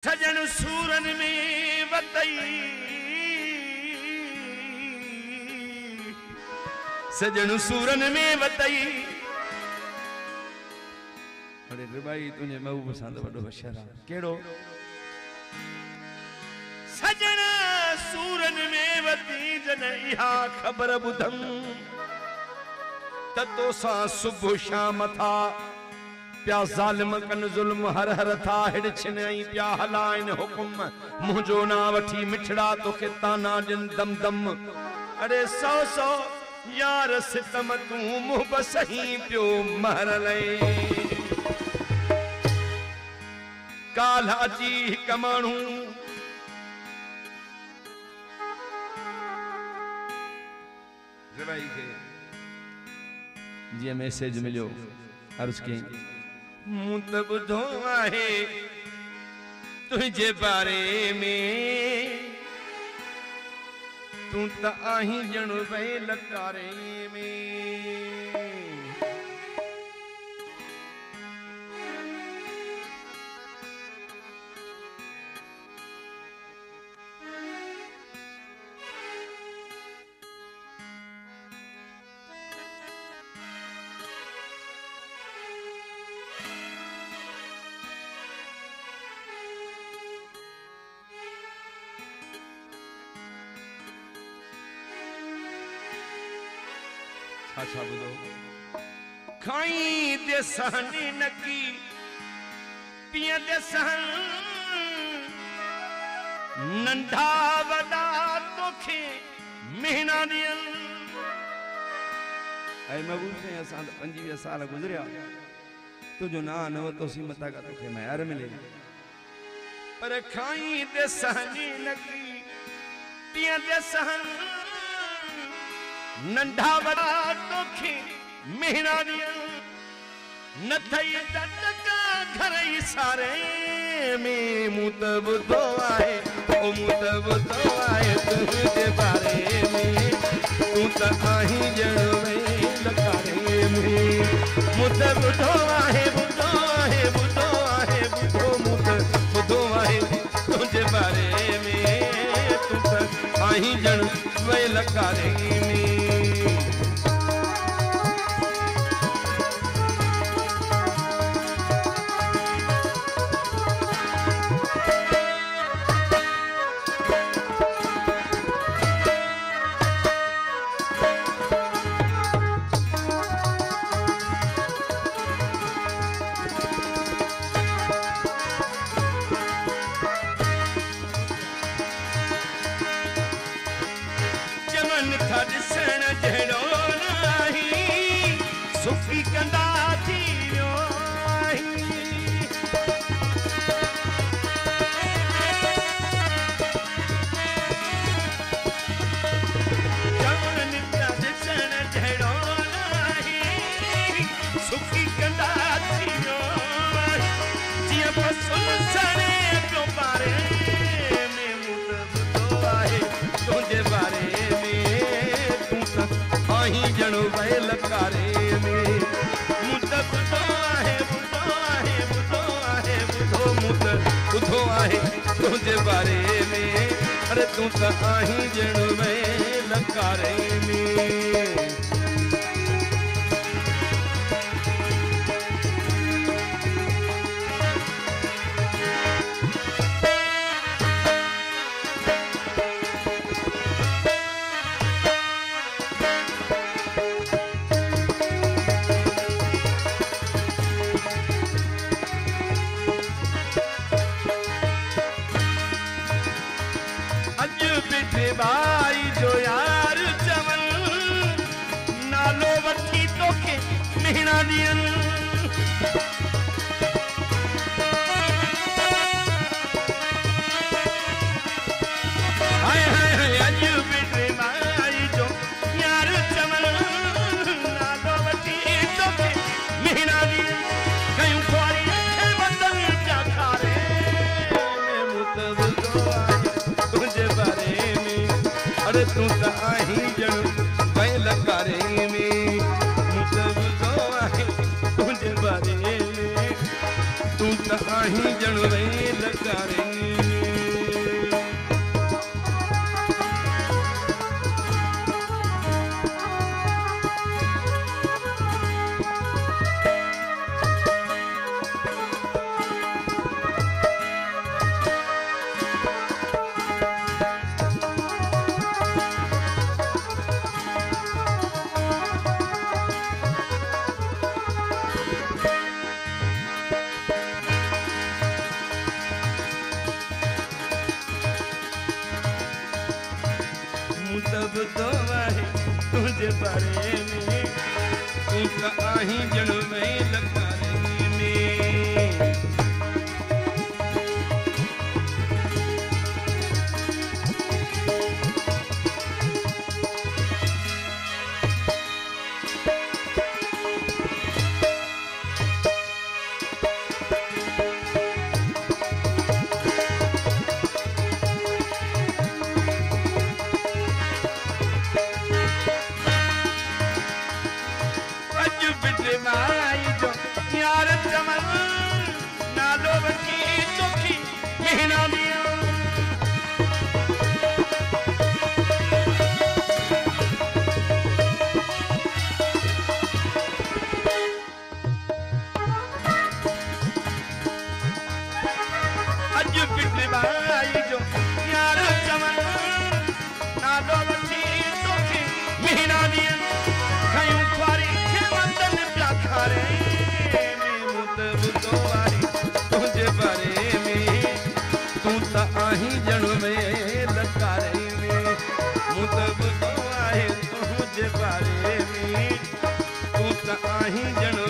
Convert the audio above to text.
सजन सूरन में वतई सजन सूरन में वतई अरे रुबाई तुझे महू पसंद वडो बशरा केड़ो सजन सूरन में वती जन इहा खबर बुधम ततो सा सुबह शाम था प्या जालिम कन जुल्म हर हर था हिड़ छिनई प्या हलाइन हुकुम मुझो ना वठी मिठड़ा तो के ताना जिन दम दम अरे सौ सौ यार सितम तू मुंह बसही प्यो महर ले काला जी कमाणू जवाई के जी मैसेज मिलो अर्ज की मुत बुधो आहे तुझे बारे में तू त आही जण वे लकारे में अच्छा बुधो खाई दे सहनी नकी पिया दे सहन नंढा वदा तोखे महीना दियन ऐ महबूब से असां 25 साल गुजरिया तुझो ना नव तो सीमता का तोखे महर मिले पर खाई दे सहनी नकी पिया दे सहन नंढा वड़ा तोखे महीना दिया न थई टटका घर सारे में मुतब तो आए ओ मुतब तो आए तुझे बारे में तू त आही जण में लकारे में मुतब तो आए बुधो आए बुधो आए बुधो मुतब तो आए तुझे बारे में तू त आही जण में लकारे में तुझे बारे में अरे तू त आही जण में लकारे में भाई जो यार चवन नालो वठी तोखे महीना दियन हाय हाय हाय अज बिटे भाई जो यार चवन नालो वठी तोखे महीना दियन कयूं खोरी रखे बंदन क्या खारे मैं मुतब तो आज तुझे बारे अरे तू त आही जण वे लकारे में मुतब तो आहे तुझे बारे में तू त आही जण वे लकारे तब तो आहे तुझे बारे में तू त आहीं जण में लकारे में यार चमन नालो वकी तोखी महीना दिया अज पिछले भाई जो यार चमन नालो वकी तोखी महीना दिया खयूं ख्वारी खे वतन प्या खारे तुझे बारे में तू त आहीं जण में लकारे में मुतब तो आहे तुझे बारे में तू त आहीं जण